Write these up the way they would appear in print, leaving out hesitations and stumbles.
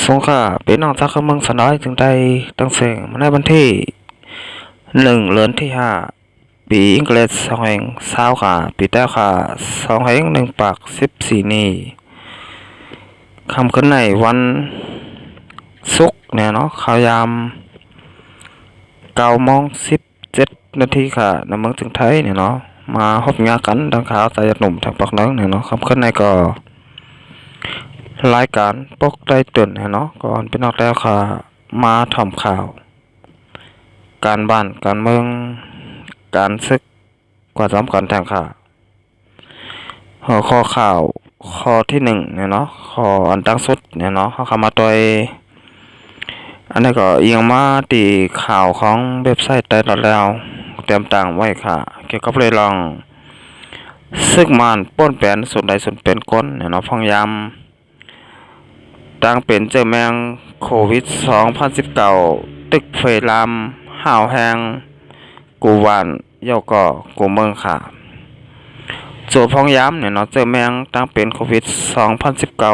สงขลาเป็นน้องจากเมืองสะน้อยถึงได้ตั้งเสียงมาในวันที่1 เดือนที่ 5 ปีอังกฤษ2020ค่ะปีแต่ค่ะ2018นี้คำขึ้นในวันศุกร์เนี่ยเนาะข่าวยาม9:17 นาทีค่ะในเมืองถึงไทยเนี่ยเนาะมาพบงานกันดังข่าวสายหนุ่มทางปากน้องเนี่ยเนาะคำขึ้นในก็รายการปกได้ตื่นเนาะก่อนเป็นออกแล้วค่ะมาทำข่าวการบ้านการเมืองการศึกกว่าสำคัญแทงค่ะหัวข้อข่าวข้อที่เนี่ยเนาะข้ออันตั้งสุดเนี่ยเนาะเขามาโดยอันนี้ก็เอียงมาตีข่าวของเว็บไซต์ได้แล้วเตรียมต่างไว้ค่ะเกี่ยวกับเรื่องซึกมันป้นแปนส่วนใดส่วนเป็นก้นเนี่ยเนาะพยายามต่างเป็นเจอแมงโควิด2019ตึกเฟรามห่าวแหงกูวานเย่าก็กูเมืองค่ะโจพองย้ำเนี่ยเนาะเจอแมงต่างเป็นโควิด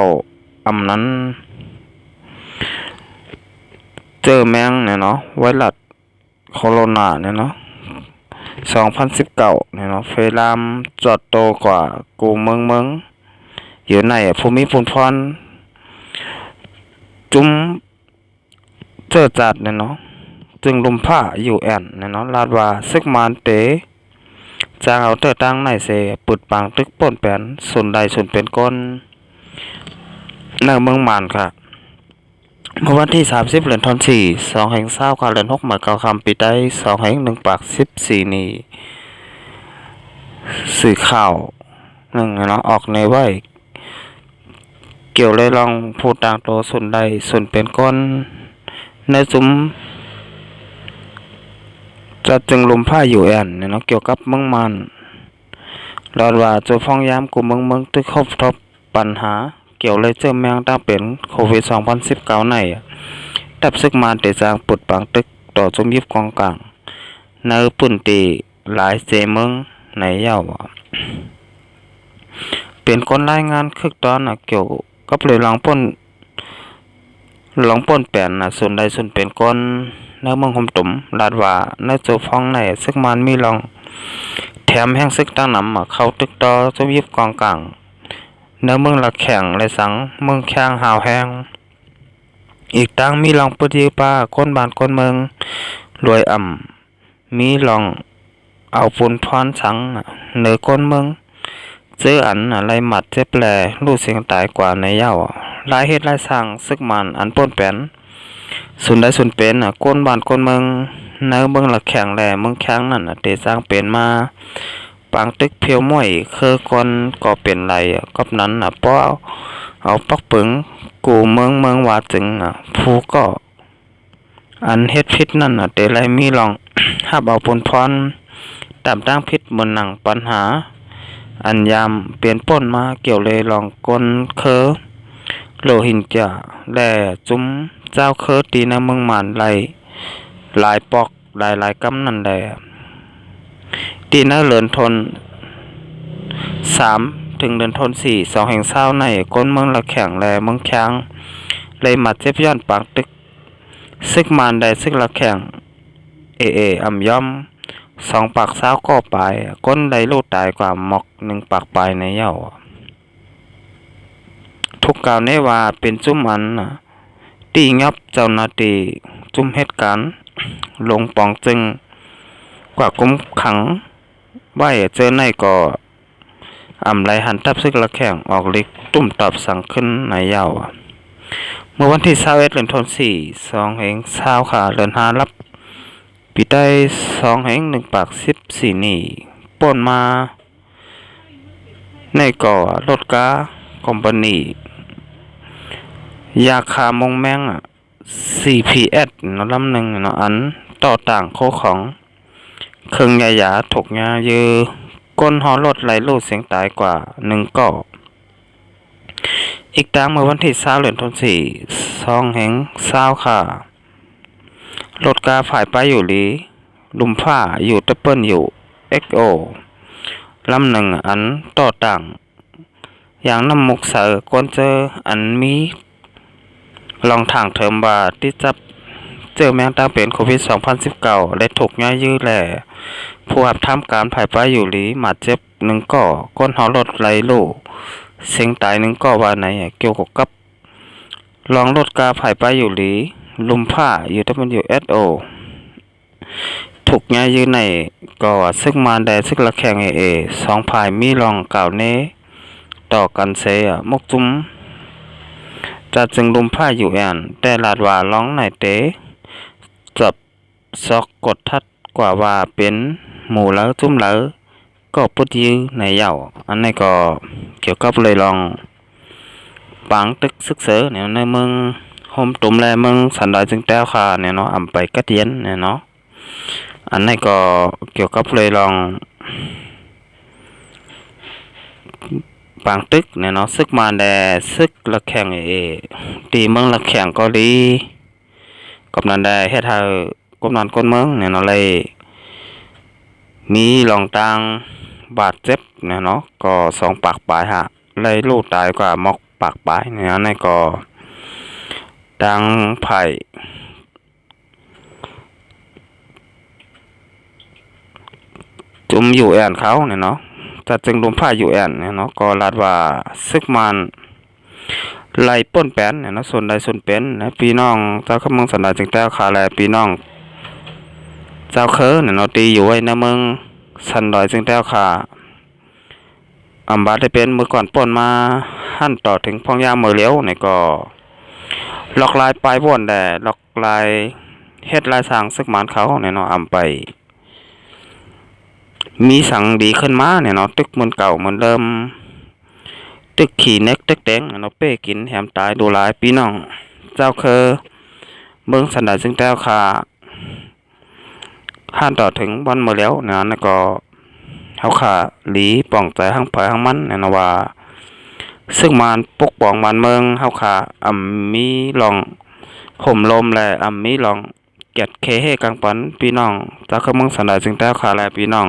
2019นั้นเจอแมงเนี่ยเนาะไวรัสโคโรนาเนี่ยเนาะ2019เนี่ยเนาะเฟรามจอดโตกว่ากูเมืองอยู่ในภูมิพรจุ้มเจอจัดเนี่ยเนาะจึงลุมผ้าอยู่แอนเนี่ยเนาะลาดว่าซึกมานเตจางเอาเตอตั้งในเสปึดปังตึกป่นแปนส่วนใดส่วนเป็นก้นในเมืองมานค่ะเมื่อวันที่30 เดือนธันวาคม2020ค่ะเดือน6 หมายเก้าคำปีได้2018นี้สื่อข่าวหนึ่งเนาะออกในไว้เกี่ยวเลยลองพูดต่างโตส่วนใดส่วนเป็นก้นในซุ้มจะจึงลุมผ้าอยู่แอนเนี่ยเนาะเกี่ยวกับเมืองมันรอดว่าจะฟ้องย้ำกูเมืองตึกครบทบปัญหาเกี่ยวเลยเจอแมงตั้งเป็นโควิด2019ในดับซึกมานเตจางปุดปังตึกต่อจมยิบกองกลางในปุ่นตีหลายเจเมืองในเย้าเป็นคนรายงานคึกตอนเกี่ยวกับเลยลองป่นแปนส่วนใดส่วนเป็นก้นในเมืองคมตุ่มลาดว่าในโจฟองในซึกมันมีลองแถมแห่งซึกตั้งนำเข้าตึกต่อจมยิบกองกลางในเมืองละแข่งและสังเมืองแข้งหาวแห้งอีกตั้งมีลองปุถิป้าก้นบานก้นเมืองรวยมีลองเอาปุ่นทอนสังเหนือก้นเมืองเจออันอะไรหมัดเจ็บแผลรู้เสียงตายกว่าในเย้าหลายเหตุหลายสั่งซึกมันอันป้นแปนส่วนใดส่วนเป็นก้นบ้านก้นเมืองในเมืองละแข่งแหล่เมืองแข้งนั่นเตสร้างเป็นมาปางตึกเพียวม้วยคือคนก็เป็นไรกับนั้นเพราะเอาปักปึงกูเมืองว่าจึงผู้ก็อันเฮ็ดพิษนั่นเตไรมีลองหับเอาปนพรตามตั้งพิษบนหนังปัญหาอันยามเปลี่ยนป้นมาเกี่ยวเลยลองก้นโลหินจ่าแล่จุ้มเจ้าตีในเมืองหมันหลายปอกหลายกำนั่นแหละตีในเลือนทน3 ถึงเดือนธันวาคม2020ในก้นเมืองละแข่งแลเมืองแข้งเลยมาเจ็บย้อนปางตึกซึกมันได้ซึกละแข่งอ่ำย่อม2 ปาก20ก็ปลายก้นได้ลูกตายกว่าหมอก1 ปากปลายในเย้าทุกกล่าวในว่าเป็นจุ้มอันตีงับเจ้าหน้าที่จุ่มเหตุการณ์ลงปองจึงกว่ากุมขังไว้เจอในก่อไหลหันทับซึกละแข่งออกเล็กตุ่มตอบสั่งขึ้นในเย้าเมื่อวันที่21 เดือนธันวาคม2020ค่ะเดือน5รับปีได้2018นี้ป่นมาในก่อรถกาคอมพานียาคามงแมงCPS ลำหนึ่งอันต่อต่างโคของเครื่องยาถกยาเยอก้นหอรถไหลลูดเสียงตายกว่า1 ก่ออีกต่างเมื่อวันที่20 เดือนธันวาคม2020ค่ะรถกาฝ่ายไปอยู่ลีลุมผ้าอยู่ตะเปิ้ลอยู่ XO ลำหนึ่งอันต่อต่างอย่างน้ำมุกเสือก้นเจออันมี ลองทางเถิมว่าที่จับเจอแมงตาเป็นโควิด2019และถูกย้ายยื้อแหล่ผู้รับทำการภายไปอยู่หลีหมาดเจ็บ1ก่อก้นหอรถไหลลู่เสียงตาย1ก่อว่าไหนเกี่ยวกับลองรถกาภายไปอยู่หลีลุมผ้าอยู่WHOถูกย้ายยื้อในก่อซึกมานแดซึกละแข่ง2ภายมีลองกล่าวเนต่อกันเสมกจุ้มจะจึงลุมผ้าอยู่แต่ลาดว่าร้องไหนเตจับซอกกดทัดกว่าว่าเป็นหมู่แล้วจุ้มแล้วก็ปุดยื้อในเหย่าอันนี้ก็เกี่ยวกับเลยลองปังตึกซึกเสือเนี่ยในเมืองโฮมตุ่มแลเมืองสันดอยจึงแต้วค่ะเนี่ยเนาะอำไปกัดเย็นเนี่ยเนาะอันนี้ก็เกี่ยวกับเลยลองปางตึกเนี่ยเนาะซึกมาแดซึกละแข่งตีเมืองละแข่งเกาหลีกับนันแดเฮ็ดให้กบนันคนเมืองเนี่ยเนาะเลยมีลองต่างบาดเจ็บเนี่ยเนาะก็2ปากปลายฮะเลยลูกตายกว่ามอกปากปลายเนี่ยในก็ดังไผ่จุ่มอยู่เขาเนี่ยเนาะจะจึงลุมผ้าอยู่เนี่ยเนาะก็ลาดว่าซึกมันไล่ป้นแป้นเนี่ยเนาะส่วนใดส่วนเป็นนะพี่น้องเจ้าขมึงสันดาจึงแต้วคาแลพี่น้องเจ้าเคอเนี่ยเนาะตีอยู่ไว้ในเมืองสันดอยจึงแต้วคาอำบาได้เป็นมือก่อนป่นมาหั่นต่อถึงพองยามือเลี้ยวเนี่ยก็หลอกลายปลายบ่นแต่หลอกลายเฮ็ดลายสร้างซึกมันเขาเนี่ยเนาะอำไปมีสังดีขึ้นมาเนี่ยเนาะตึกเหมือนเก่าเหมือนเดิมตึกขี่เน็กตึกแดงเนาะเป้กินแหมตายดูหลายพี่น้องเจ้าเคอเมืองสันดาจึงแต้วคาหั่นต่อถึงบอนมือเลี้ยวเนี่ยก็เขาขาหลีป่องใจห้างเผยห้างมันเนี่ยนะว่าซึ่งมันปกป้องมันเมืองเขาขามีลองห่มลมและมีลองเกียดเคให้กลางปันพี่น้องเจ้าเคอเมืองสันดาจึงแต้วคาและพี่น้อง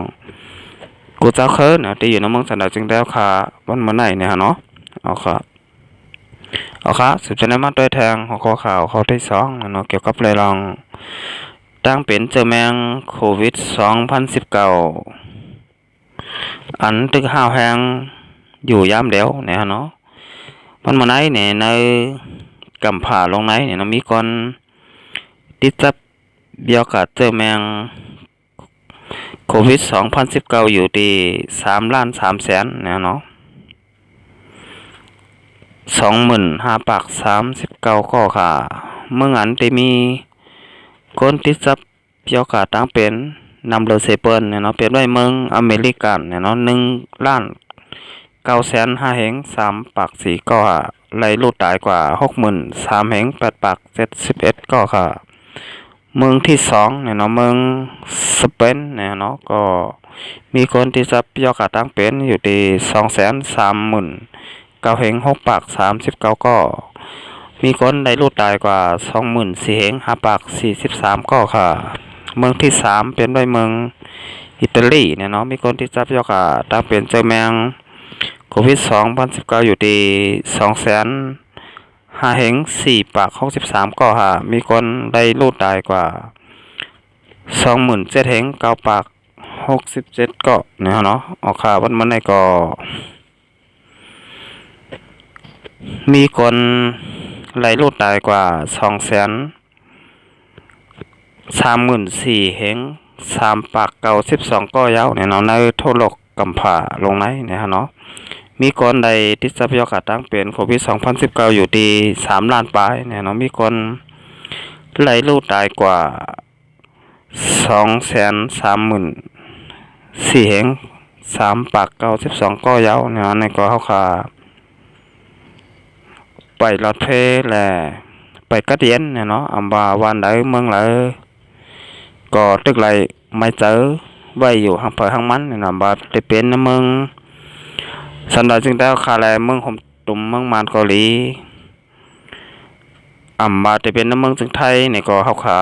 กูเจ้าเคอเนี่ยที่อยู่ในเมืองสันดาจึงแต้วคาวันเมื่อไหร่เนี่ยเนาะเอาค่ะสืบชนะมาด้วยแทงหัวข้อข่าวข้อที่2เนาะเกี่ยวกับเลยลองตั้งเป็นเจอแมงโควิด2019อันตึกห้าวแหงอยู่ยามเดียวเนี่ยเนาะมันมาไหนเนี่ยในกำผ่าลงไหนเนี่ยมีคนติดจับเบียวกับเจอแมงโควิด2019อยู่ที่3,300,000เนี่ยเนาะ25,39ข้อค่ะเมื่องันที่มีคนติดจับเบียวกับตั้งเป็นนำเลเซเปิลเนี่ยเนาะเป็นไว้เมืองอเมริกันเนี่ยเนาะ1,905,3 ปาก4ก็ไล่ลูกตายกว่า63,8 ปาก71ก็ค่ะเมืองที่2เนี่ยเนาะเมืองสเปนเนี่ยเนาะก็มีคนที่จับยอดตั้งเป็นอยู่ที่230,906 ปาก39ก็มีคนได้ลูกตายกว่า24,5 ปาก43ก็ค่ะเมืองที่3เป็นด้วยเมืองอิตาลีเนี่ยเนาะมีคนที่จับยอดตั้งเป็นเจอแมงโควิด2019อยู่ที่2,504 ปาก63ก็ค่ะมีคนได้ลูกตายกว่า27,9 ปาก67ก็เนี่ยเนาะออกข่าววันมันในก็มีคนไล่ลูกตายกว่า234,3 ปาก92ก็ยาวเนี่ยเนาะในทั่วโลกกำผ่าลงไหนเนี่ยเนาะมีคนใดติดทรัพยากรตั้งเป็นโควิด2019อยู่ที่3 ล้านปลายเนี่ยเนาะมีคนไล่ลูกตายกว่า234,3 ปาก92ก็ยาวเนี่ยในก็เขาขาไปรถเพลแหละไปกัดเย็นเนี่ยเนาะอำบาวันใดเมืองไหนก็ตึกไหลไม่เจอไว้อยู่ห้างเผยห้างมันเนี่ยนะบาได้เป็นในเมืองสันดาจึงได้คาแลเมืองห่มตุ่มเมืองมานเกาหลีบาได้เป็นในเมืองจึงไทยเนี่ยก็เขาขา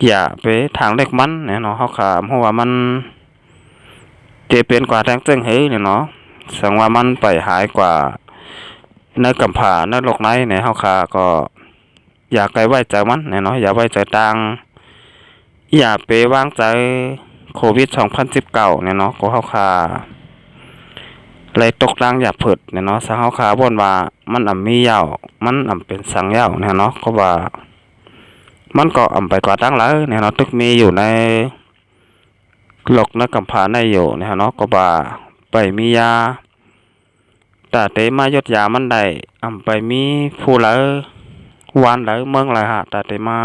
อย่าไปทางเล็กมันเนี่ยเนาะเขาขาเพราะว่ามันจะเป็นกว่าแทงเจิ้งเฮ้ยเนี่ยเนาะสังว่ามันไปหายกว่า ในกำผาในโลกไหนในเฮาคาก็อย่าไกลไว้ใจมันเนาะอย่าไว้ใจต่างอย่าไปวางใจโควิด2019เนี่ยเนาะก็เฮาคาเลยตกลางอย่าเผิดเนี่ยเนาะสังเฮาคาบ่นว่ามันมียาวมันเป็นสังยาวเนี่ยเนาะก็ว่ามันก็ไปกว่าตั้งหลายเนี่ยเนาะตึกมีอยู่ในโลกในกำผาในอยู่เนี่ยเนาะก็ว่าไปมียาแต่เตมายดยามันได้ไปมีผู้หลายวานหลายเมืองหลายหาแต่เตมา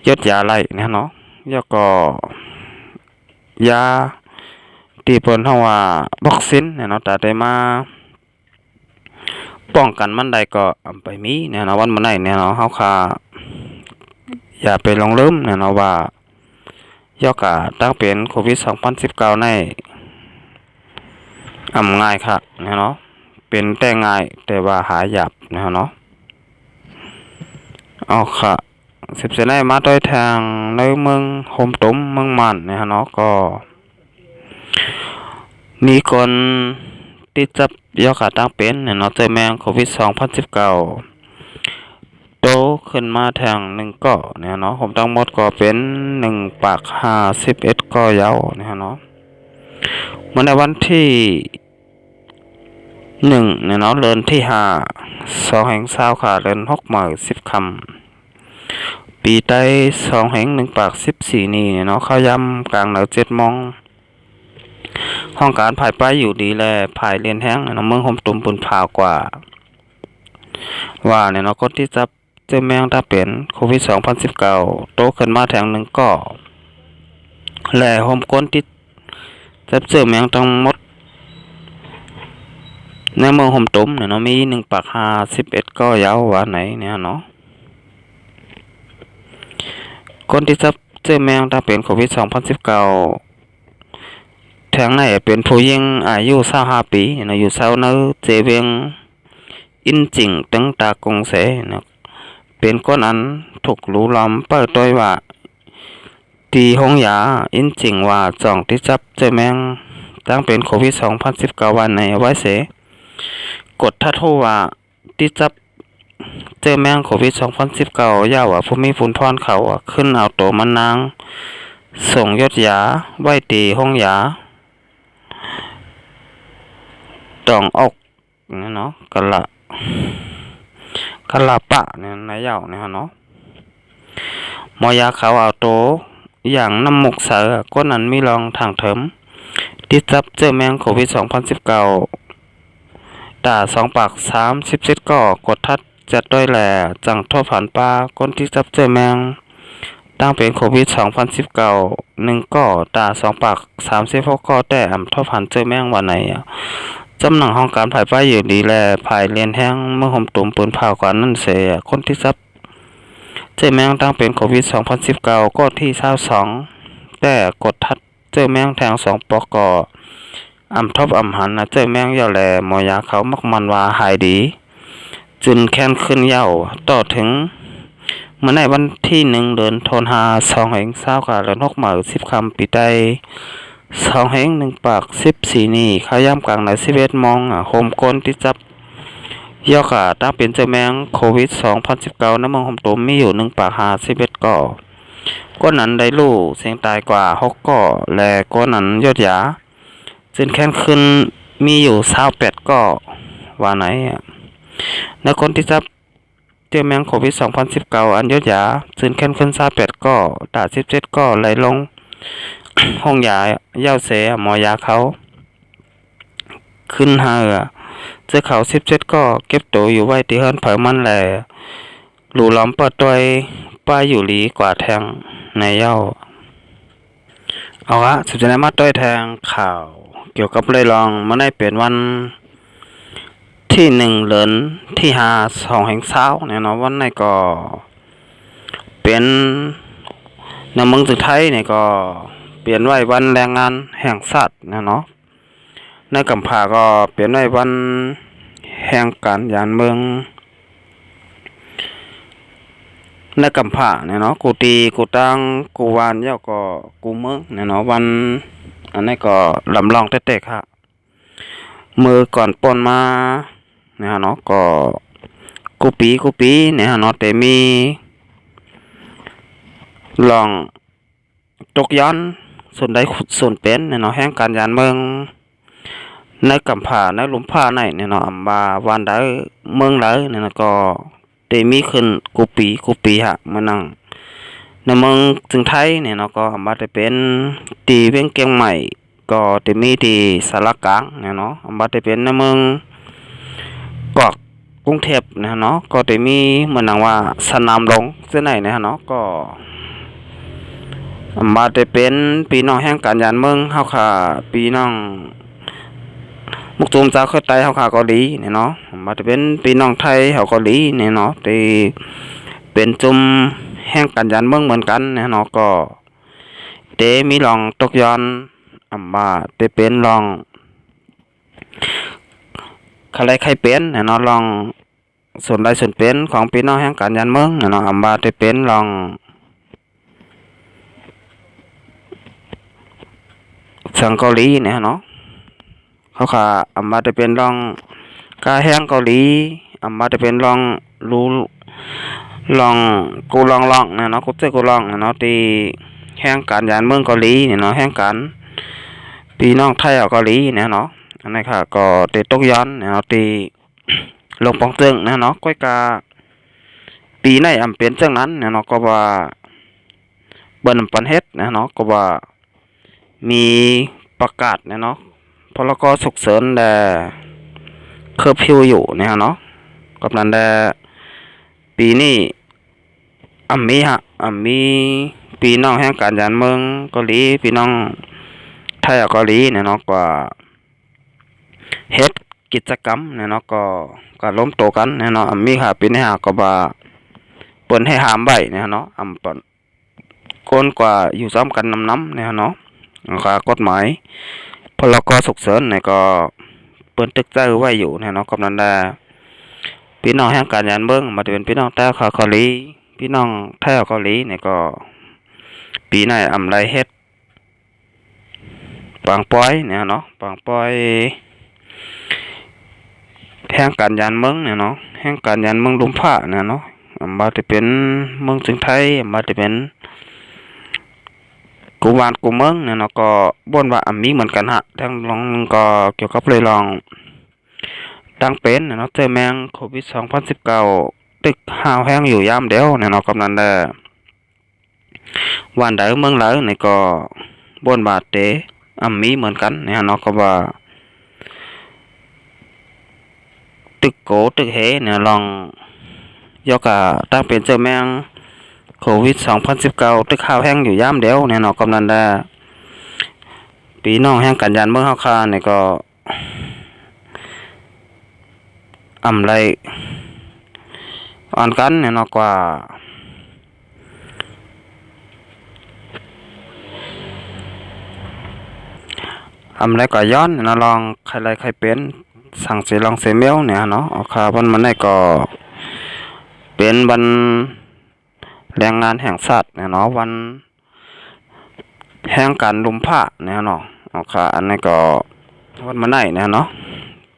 ยดยาไหลเนี่ยเนาะแล้วก็ยาที่เปิ้นเฮาว่าวัคซีนเนี่ยเนาะแต่เตมาป้องกันมันได้ก็ไปมีเนี่ยเนาะวันมื้อไหนเนี่ยเนาะเฮาค่ะอย่าไปหลงลืมเนี่ยเนาะว่ายอกะตั้งเป็นโควิด2019ในง่ายค่ะเนี่ยเนาะเป็นแต่ง่ายแต่ว่าหายากเนี่ยเนาะเอาค่ะสิบเสนมาด้วยทางในเมืองโฮมตุ้มเมืองมันเนี่ยเนาะก็มีคนติดจับยอกะตั้งเป็นเนี่ยเนาะเจอแมงโควิด2019โตขึ้นมาทาง1ก่อเนี่ยเนาะผมทั้งหมดก็เป็น1ปาก51ก่อยาวเนี่ยเนาะเมื่อในวันที่เนี่ยเนาะเดือนที่2/20ค่ะเดือน6มื้อ10ค่ำปีใต้2/1ปาก14นี่เนี่ยเนาะเข้ายำกลางหนาว7โมงห้องการภายไปอยู่ดีแลภายเรียนแห้งเนาะเมืองโฮมตุ่มปุ่นพาวกว่าเนี่ยเนาะคนที่จับเจอแมงตาเป็นโควิด2019โตขึ้นมาแทง1ก่อและโฮมคนที่จับเจอแมงทั้งหมดในเมืองโฮมตุ่มเนี่ยเนาะมี1ปาก51ก่อยาวว่าไหนเนี่ยเนาะคนที่จับเจอแมงตาเป็นโควิด2019แทงไหนเป็นผู้หญิงอายุ25ปีเนาะอยู่เซาเนอเจเวียงอินจิงตึงตากงเสเนาะเป็นคนอันถูกรู้ล้อมเปิดโดยว่าตีห้องยาอินจิงว่าจ่องที่จับเจอแมงตั้งเป็นโควิด2019วันในไว้เสกดทัดโทว่าที่จับเจอแมงโควิด2019ย่าว่าผู้มีฝุ่นทอนเขาขึ้นเอาตัวมันนางส่งยศยาไว้ตีห้องยาตองออกเนี่ยเนาะกะละปะเนี่ยนายเหยาเนี่ยเนาะหมอยาเขาเอาโตอย่างน้ำมุกเสือก้นนั้นมีรองทางเถิมติดจับเจอแมงโควิด2019ด่า2ปาก37ก่อกดทัดจัดด้วยแหล่จังโทษผ่านปลาก้นที่จับเจอแมงตั้งเป็นโควิด2019 1ก่อด่า2ปาก36ก่อแต่โทษผ่านเจอแมงวันไหนจำหนังห้องการภายไปอยู่ดีแลภายเรียนแห้งเมื่อห่มตุ่มปืนเผากว่านั่นเสียคนที่ซับเจอแมงตั้งเป็นโควิด2019ก็ที่22แต่กดทัดเจอแมงแทง2ปอกอทบหันเจอแมงยาวแลหมอยาเขามักมันว่าหายดีจึนแค้นขึ้นเย้าต่อถึงเมื่อในวันที่1เดือนธันวาคม2020ค่ะเดือน6มื้อ10ค่ำปีใต้2/1ปาก14นี่เขาย่ำกลางใน11โมงโฮมคนที่จับยอกะตั้งเป็นเจ้าแมงโควิด2019ในเมืองโฮมตุมมีอยู่1ปาก51ก่อก้นนั้นได้รู้เสียงตายกว่า6ก่อและก้นนั้นยอดยาจึงแค้นขึ้นมีอยู่28ก่อว่าไหนในคนที่จับเจ้าแมงโควิด2019อันยอดยาจึงแค้นขึ้น28ก่อตา17ก่อไหลลงห้องยาเย้าเสหมอยาเขาขึ้นเจอเขา17ก็เก็บตัวอยู่ไว้ที่เฮือนเผามันแหละหลูล้อมเปิดตัวป้ายอยู่หลีกว่าแทงในเย้าเอาละสุดท้ายมาต้อยแทงข่าวเกี่ยวกับเลยลองเมื่อได้เป็นวันที่1เดือนที่2/20เนี่ยเนาะวันไหนก็เป็นในเมืองไทยเนี่ยก็เปลี่ยนไว้วันแรงงานแห่งชาตินะเนาะในกำพร้าก็เปลี่ยนไว้วันแห่งการยานเมืองในกำพร้าเนี่ยเนาะกูตีกูตั้งกูวานเย้าก็กูเมืองเนี่ยเนาะวันอันนี้ก็ลำลองเตะๆค่ะ มือก่อนป่นมาเนี่ยเนาะก็กูปีเนี่ยเนาะแต่มีลองตกย้อนส่วนใดส่วนเป็นเนี่ยเนาะแห่งการยานเมืองในกำผาในหลุมผ้าในเนี่ยเนาะอำบาวันใดเมืองใดเนี่ยเนาะก็ได้มีขึ้นกูปีฮะมานั่งในเมืองจึงไทยเนี่ยเนาะก็อำบาได้เป็นตีเวียงเกียงใหม่ก็ได้มีที่สารกลางเนี่ยเนาะอำบาได้เป็นในเมืองกอกกรุงเทพนะเนาะก็ได้มีเหมือนว่าสนามหลวงเส้นไหนนะเนาะก็มาได้เป็นพี่น้องแห่งการยานเมืองเฮาค่ะพี่น้องมุกตุมเจ้าเคยไต้เฮาค่ะเกาหลีเนี่ยเนาะมาได้เป็นพี่น้องไทยเฮาเกาหลีเนี่ยเนาะที่เป็นจุมแห่งการยานเมืองเหมือนกันเนี่ยเนาะก็เตมีลองตกย้อนมาได้เป็นลองใครเป็นเนี่ยเนาะลองส่วนใดส่วนเป็นของพี่น้องแห่งการยานเมืองเนี่ยเนาะมาได้เป็นลองสังเกาหลีเนี่ยเนาะเขาค่ะมาได้เป็นลองกาแห้งเกาหลีมาได้เป็นลองรูลองกูลองเนี่ยเนาะกูเจอกูลองเนี่ยเนาะที่แห่งการยานเมืองเกาหลีเนี่ยเนาะแห่งการพี่น้องไทยเกาหลีเนี่ยเนาะอันนี้ค่ะก็ได้ตกย้อนเนี่ยเนาะที่ลงปองเตึงเนี่ยเนาะก้อยกาปีในเป็นจังนั้นเนี่ยเนาะก็ว่าเบิ่นปันเฮ็ดเนี่ยเนาะก็ว่ามีประกาศเนี่ยเนาะพรกฉุกเฉินแต่เคอร์ฟิวอยู่เนี่ยเนาะกับนั้นแต่ปีนี้มีพี่น้องแห่งการยานเมืองเกาหลีพี่น้องไทยเกาหลีเนี่ยเนาะก็เฮ็ดกิจกรรมเนี่ยเนาะก็ล้มโตกันเนี่ยเนาะมีค่ะปีนี้ก็ว่าเปิ้นให้ห้ามไว้เนี่ยเนาะปนคนกว่าอยู่ซ้อมกันน้ำเนี่ยเนาะก็กฎหมายพรกฉุกเฉินเนี่ยก็เปิ้นตึกใจไว้อยู่เนี่ยเนาะกับนั้นได้พี่น้องแห่งการยานเมืองมาเป็นพี่น้องไต้เกาหลีพี่น้องไทยเกาหลีเนี่ยก็ปีไหนไรเฮ็ดปางป้อยเนี่ยเนาะปางป้อยแห่งการยานเมืองเนี่ยเนาะแห่งการยานเมืองลุมผ้าเนี่ยเนาะมาจะเป็นเมืองจึงไทยมาจะเป็นกูวานกูเมืองเนี่ยเนาะก็บ่นว่ามีเหมือนกันฮะทั้งลองก็เกี่ยวกับเลยลองดังเป็นเนาะเจอแมงโควิด2019ตึกหาวแห้งอยู่ยามเดียวเนี่ยเนาะกำนันได้วันใดเมืองไหนเนี่ยก็บ่นบาดเตมีเหมือนกันเนี่ยเนาะก็ว่าตึกโกตึกเฮเนี่ยลองยกตั้งเป็นเจอแมงโควิด2019ตึกข้าวแห้งอยู่ยามเดียวเนี่ยเนาะกำนันได้ปีน้องแห่งกันยานเมืองเฮาคาเนี่ยก็ไรอ่อนกันเนี่ยเนาะกว่าไรก็ย้อนเนาะลองใครเป็นสั่งเสียลองเสียเมียวเนี่ยเนาะเอาคาวันมันได้ก็เป็นวันแรงงานแห่งชาติเนี่ยเนาะวันแห่งการลุมผ้าเนี่ยเนาะเอาคาอันนี้ก็วันมันได้เนี่ยเนาะ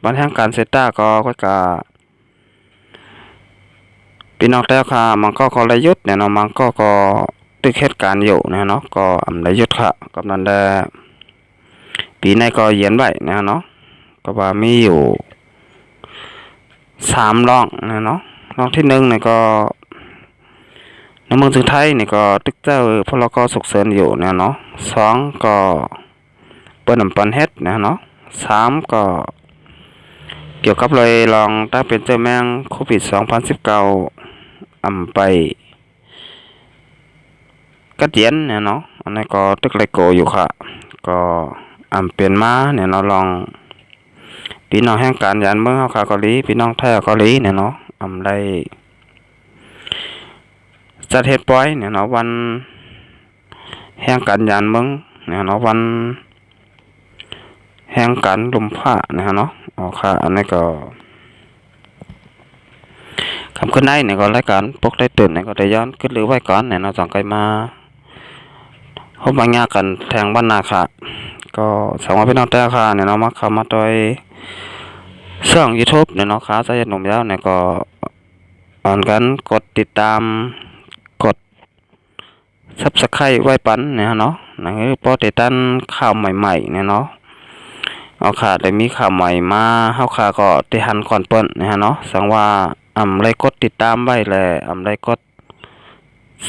วันแห่งการเซต้าก็กะพี่น้องแต่ค่ะมันก็ระยุทธ์เนี่ยเนาะมันก็ตึกเหตุการณ์อยู่เนี่ยเนาะก็ระยุทธ์ค่ะกับนั้นได้ปีในก็เย็นไว้นะเนาะก็ว่ามีอยู่3ร่องนะเนาะร่องที่1เนี่ยก็ในเมืองจึงไทยนี่ก็ตึกเจ้าพรกฉุกเฉินอยู่เนี่ยเนาะ2ก็เปิ้นปันเฮ็ดนะเนาะ3ก็เกี่ยวกับเลยลองตั้งเป็นเจ้าแมงโควิด2019ไปกัดเย็นเนี่ยเนาะอันนี้ก็ตึกไลโกอยู่ค่ะก็เป็นมาเนี่ยเราลองพี่น้องแห่งการยานเมืองเฮาค่ะเกาหลีพี่น้องไทยเกาหลีเนี่ยเนาะได้จัดเฮ็ดปล่อยเนี่ยเนาะวันแห่งการยานเมืองเนี่ยเนาะวันแห่งการลุมผ้าเนี่ยเนาะค่ะอันนี้ก็คำขึ้นได้เนี่ยก็รายการปกได้ตื่นเนี่ยก็ได้ย้อนขึ้นหรือไว้ก่อนเนี่ยเนาะจังไกมาพบมาญากันแทงบ้านนาค่ะก็สามารถพี่น้องแต่ค่ะเนี่ยเนาะมาเข้ามาโดย ช่อง YouTube เนี่ยเนาะขาสายหนุ่มยาวเนี่ยก็อ่านกันกดติดตามกด Subscribe ไว้ปันเนี่ยเนาะนั่นคือโปรติดตามข่าวใหม่ๆเนี่ยเนาะเอาค่ะได้มีข่าวใหม่มาเฮาค่ะก็ได้หันก่อนเปิ้นนะฮะเนาะสังว่าไลค์กดติดตามไว้และไลค์กด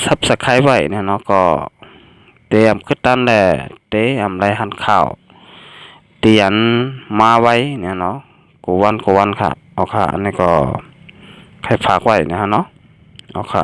Subscribe ไว้เนี่ยเนาะก็เตรียมขึ้นตันแลเตไลหันข่าวเตียนมาไว้เนี่ยเนาะกูวันค่ะเอาค่ะอันนี้ก็ให้ฝากไว้นะฮะเนาะเอาค่ะ